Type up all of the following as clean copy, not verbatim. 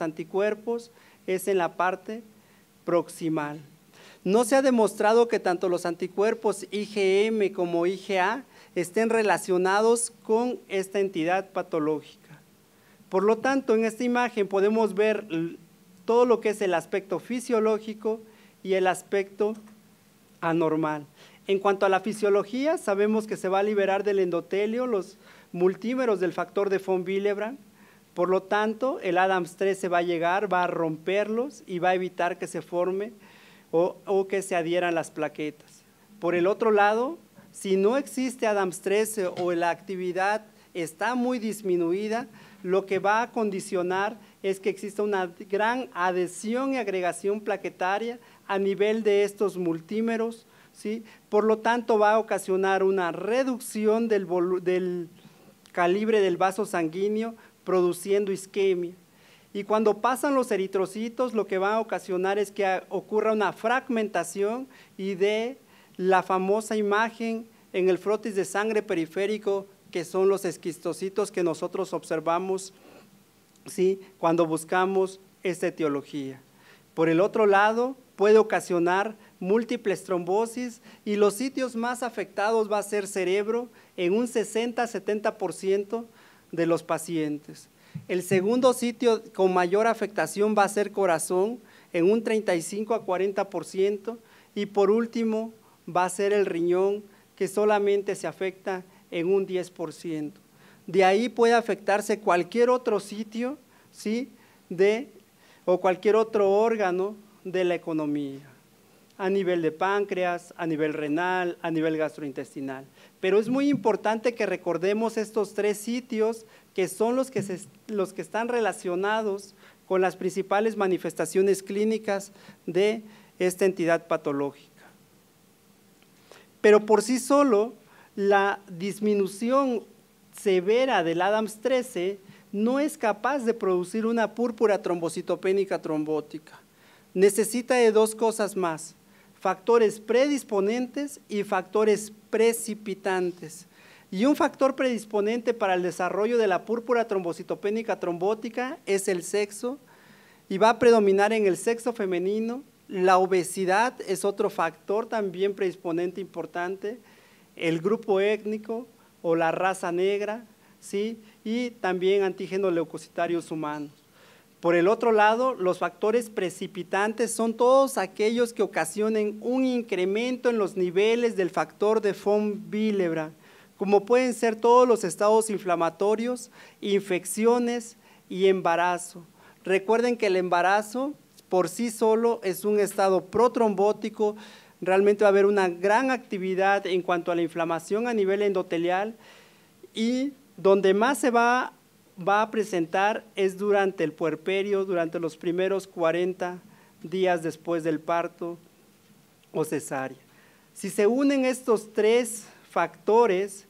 los anticuerpos es en la parte proximal. No se ha demostrado que tanto los anticuerpos IgM como IgA estén relacionados con esta entidad patológica. Por lo tanto, en esta imagen podemos ver todo lo que es el aspecto fisiológico y el aspecto anormal. En cuanto a la fisiología, sabemos que se va a liberar del endotelio los multímeros del factor de von Willebrand. Por lo tanto, el ADAMTS13 se va a llegar, va a romperlos y va a evitar que se forme o que se adhieran las plaquetas. Por el otro lado, si no existe ADAMTS13 o la actividad está muy disminuida, lo que va a condicionar es que exista una gran adhesión y agregación plaquetaria a nivel de estos multímeros, ¿sí? Por lo tanto, va a ocasionar una reducción del calibre del vaso sanguíneo, produciendo isquemia. Y cuando pasan los eritrocitos, lo que va a ocasionar es que ocurra una fragmentación y de la famosa imagen en el frotis de sangre periférico, que son los esquistocitos que nosotros observamos, ¿sí?, cuando buscamos esta etiología. Por el otro lado, puede ocasionar múltiples trombosis y los sitios más afectados va a ser cerebro en un 60-70% de los pacientes. El segundo sitio con mayor afectación va a ser corazón en un 35-40% y por último va a ser el riñón, que solamente se afecta en un 10%. De ahí puede afectarse cualquier otro sitio, ¿sí?, o cualquier otro órgano de la economía, a nivel de páncreas, a nivel renal, a nivel gastrointestinal. Pero es muy importante que recordemos estos tres sitios que son los que están relacionados con las principales manifestaciones clínicas de esta entidad patológica. Pero por sí solo, la disminución severa del ADAMTS13 no es capaz de producir una púrpura trombocitopénica trombótica. Necesita de dos cosas más: factores predisponentes y factores precipitantes. Y un factor predisponente para el desarrollo de la púrpura trombocitopénica trombótica es el sexo, y va a predominar en el sexo femenino. La obesidad es otro factor también predisponente importante, el grupo étnico o la raza negra, ¿sí?, y también antígenos leucocitarios humanos. Por el otro lado, los factores precipitantes son todos aquellos que ocasionen un incremento en los niveles del factor de von Willebrand, como pueden ser todos los estados inflamatorios, infecciones y embarazo. Recuerden que el embarazo por sí solo es un estado protrombótico, realmente va a haber una gran actividad en cuanto a la inflamación a nivel endotelial, y donde más se va a presentar es durante el puerperio, durante los primeros 40 días después del parto o cesárea. Si se unen estos tres factores,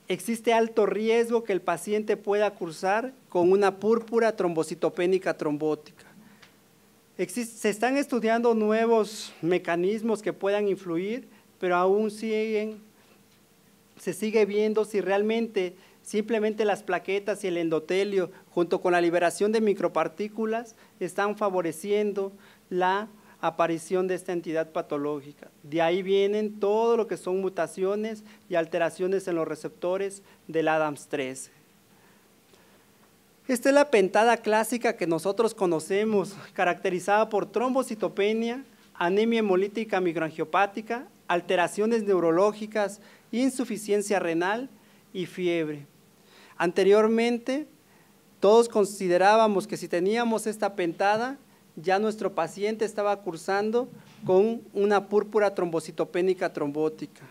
existe alto riesgo que el paciente pueda cursar con una púrpura trombocitopénica trombótica. Se están estudiando nuevos mecanismos que puedan influir, pero aún se sigue viendo si realmente simplemente las plaquetas y el endotelio, junto con la liberación de micropartículas, están favoreciendo la aparición de esta entidad patológica. De ahí vienen todo lo que son mutaciones y alteraciones en los receptores del ADAMTS13. Esta es la pentada clásica que nosotros conocemos, caracterizada por trombocitopenia, anemia hemolítica microangiopática, alteraciones neurológicas, insuficiencia renal y fiebre. Anteriormente, todos considerábamos que si teníamos esta pentada, ya nuestro paciente estaba cursando con una púrpura trombocitopénica trombótica.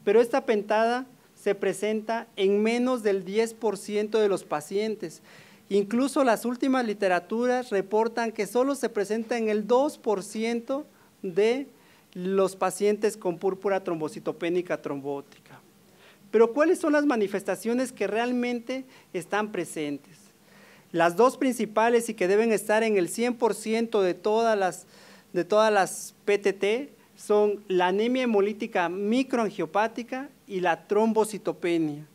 Pero esta pentada se presenta en menos del 10% de los pacientes. Incluso las últimas literaturas reportan que solo se presenta en el 2% de los pacientes con púrpura trombocitopénica trombótica. Pero ¿cuáles son las manifestaciones que realmente están presentes? Las dos principales y que deben estar en el 100% de todas las PTT son la anemia hemolítica microangiopática y la trombocitopenia.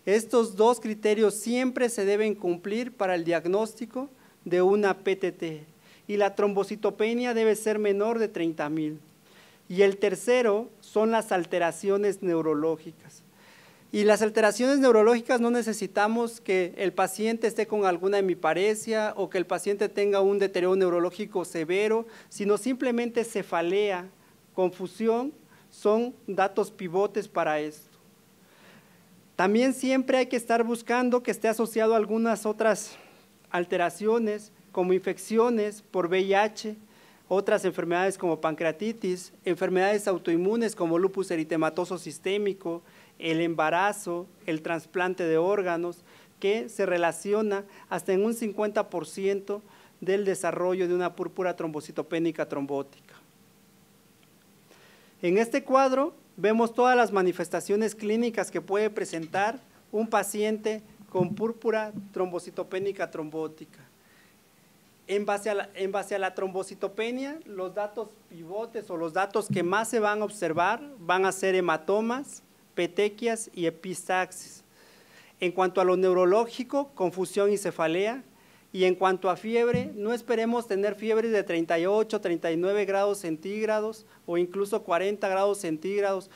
Estos dos criterios siempre se deben cumplir para el diagnóstico de una PTT y la trombocitopenia debe ser menor de 30,000. Y el tercero son las alteraciones neurológicas. Y las alteraciones neurológicas no necesitamos que el paciente esté con alguna hemiparesia o que el paciente tenga un deterioro neurológico severo, sino simplemente cefalea, confusión, son datos pivotes para esto. También siempre hay que estar buscando que esté asociado a algunas otras alteraciones, como infecciones por VIH, otras enfermedades como pancreatitis, enfermedades autoinmunes como lupus eritematoso sistémico, el embarazo, el trasplante de órganos, que se relaciona hasta en un 50% del desarrollo de una púrpura trombocitopénica trombótica. En este cuadro vemos todas las manifestaciones clínicas que puede presentar un paciente con púrpura trombocitopénica trombótica. En base a la trombocitopenia, los datos pivotes o los datos que más se van a observar van a ser hematomas, petequias y epistaxis. En cuanto a lo neurológico, confusión y cefalea. Y en cuanto a fiebre, no esperemos tener fiebres de 38, 39 grados centígrados o incluso 40 grados centígrados.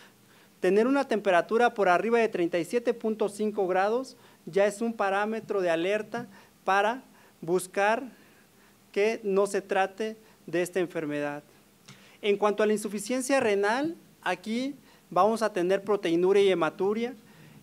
Tener una temperatura por arriba de 37.5 grados ya es un parámetro de alerta para buscar que no se trate de esta enfermedad. En cuanto a la insuficiencia renal, aquí vamos a tener proteinuria y hematuria.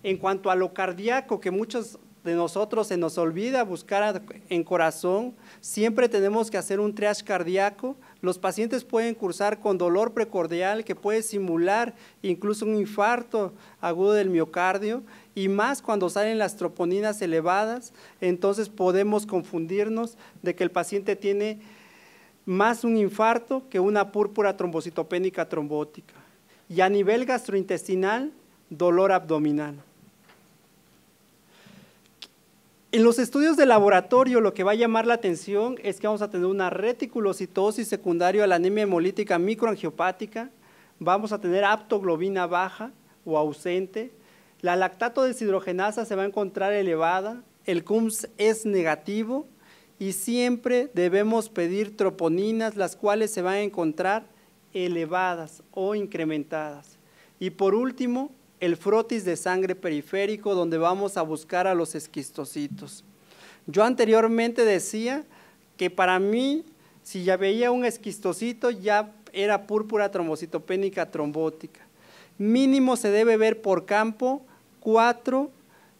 En cuanto a lo cardíaco, que muchos de nosotros se nos olvida buscar en corazón, siempre tenemos que hacer un triage cardíaco. Los pacientes pueden cursar con dolor precordial que puede simular incluso un infarto agudo del miocardio, y más cuando salen las troponinas elevadas, entonces podemos confundirnos de que el paciente tiene más un infarto que una púrpura trombocitopénica trombótica. Y a nivel gastrointestinal, dolor abdominal. En los estudios de laboratorio, lo que va a llamar la atención es que vamos a tener una reticulocitosis secundaria a la anemia hemolítica microangiopática, vamos a tener aptoglobina baja o ausente, la lactato deshidrogenasa se va a encontrar elevada, el CUMS es negativo y siempre debemos pedir troponinas, las cuales se van a encontrar elevadas o incrementadas. Y por último, el frotis de sangre periférico, donde vamos a buscar a los esquistocitos. Yo anteriormente decía que para mí, si ya veía un esquistocito, ya era púrpura trombocitopénica trombótica. Mínimo se debe ver por campo 4,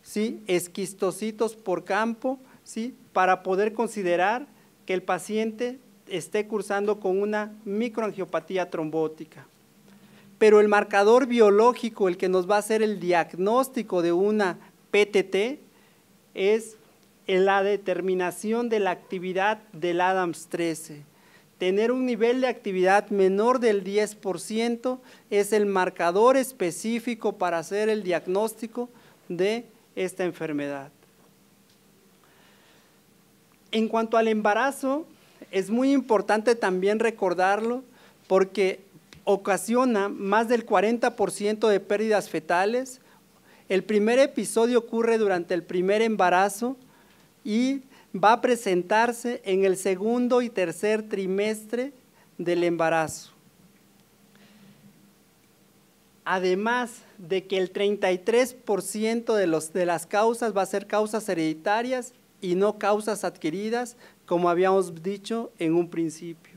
¿sí?, esquistocitos por campo, ¿sí?, para poder considerar que el paciente esté cursando con una microangiopatía trombótica. Pero el marcador biológico, el que nos va a hacer el diagnóstico de una PTT, es la determinación de la actividad del ADAMS-13. Tener un nivel de actividad menor del 10% es el marcador específico para hacer el diagnóstico de esta enfermedad. En cuanto al embarazo, es muy importante también recordarlo porque ocasiona más del 40% de pérdidas fetales. El primer episodio ocurre durante el primer embarazo y va a presentarse en el segundo y tercer trimestre del embarazo. Además de que el 33% de las causas va a ser causas hereditarias y no causas adquiridas, como habíamos dicho en un principio.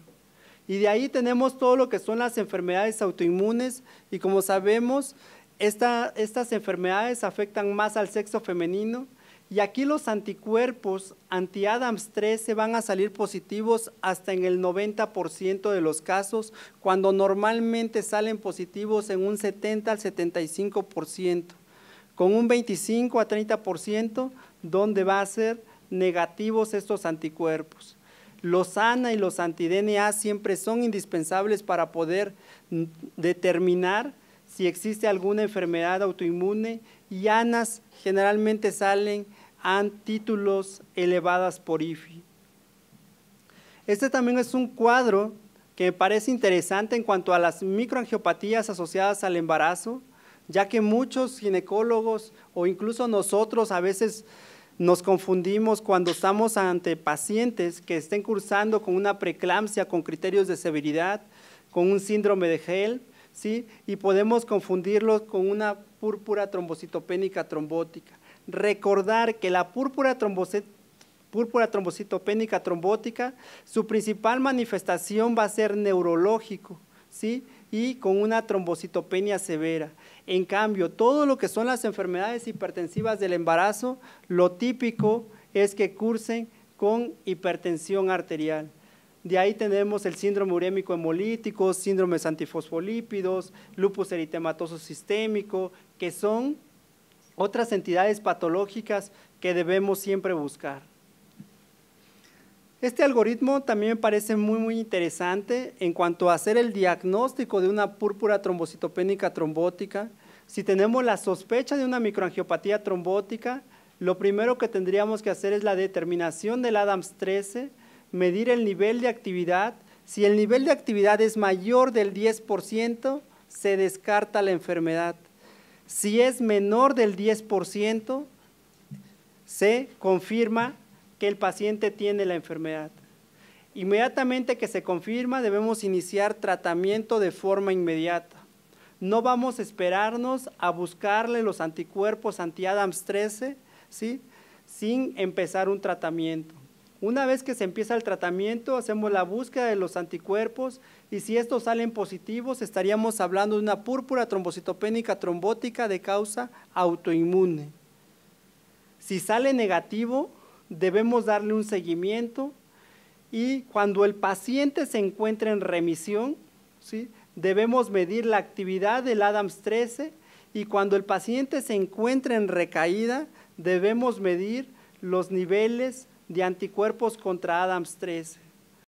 Y de ahí tenemos todo lo que son las enfermedades autoinmunes y como sabemos, estas enfermedades afectan más al sexo femenino y aquí los anticuerpos anti-ADAMS-13 van a salir positivos hasta en el 90% de los casos, cuando normalmente salen positivos en un 70 al 75%, con un 25 a 30% donde va a ser negativos estos anticuerpos. Los ANA y los anti-DNA siempre son indispensables para poder determinar si existe alguna enfermedad autoinmune y ANAs generalmente salen a títulos elevadas por IFI. Este también es un cuadro que me parece interesante en cuanto a las microangiopatías asociadas al embarazo, ya que muchos ginecólogos o incluso nosotros a veces Nos confundimos cuando estamos ante pacientes que estén cursando con una preeclampsia con criterios de severidad, con un síndrome de HELLP, ¿sí? Y podemos confundirlos con una púrpura trombocitopénica trombótica. Recordar que la púrpura trombocitopénica trombótica, su principal manifestación va a ser neurológico, ¿sí? Y con una trombocitopenia severa. En cambio, todo lo que son las enfermedades hipertensivas del embarazo, lo típico es que cursen con hipertensión arterial. De ahí tenemos el síndrome urémico hemolítico, síndromes antifosfolípidos, lupus eritematoso sistémico, que son otras entidades patológicas que debemos siempre buscar. Este algoritmo también me parece muy interesante en cuanto a hacer el diagnóstico de una púrpura trombocitopénica trombótica. Si tenemos la sospecha de una microangiopatía trombótica, lo primero que tendríamos que hacer es la determinación del ADAMS-13, medir el nivel de actividad. Si el nivel de actividad es mayor del 10%, se descarta la enfermedad. Si es menor del 10%, se confirma que el paciente tiene la enfermedad. Inmediatamente que se confirma, debemos iniciar tratamiento de forma inmediata. No vamos a esperarnos a buscarle los anticuerpos anti-ADAMS-13, ¿sí? Sin empezar un tratamiento. Una vez que se empieza el tratamiento, hacemos la búsqueda de los anticuerpos y si estos salen positivos, estaríamos hablando de una púrpura trombocitopénica trombótica de causa autoinmune. Si sale negativo, debemos darle un seguimiento y cuando el paciente se encuentre en remisión, ¿sí? Debemos medir la actividad del ADAMS-13 y cuando el paciente se encuentre en recaída, debemos medir los niveles de anticuerpos contra ADAMS-13.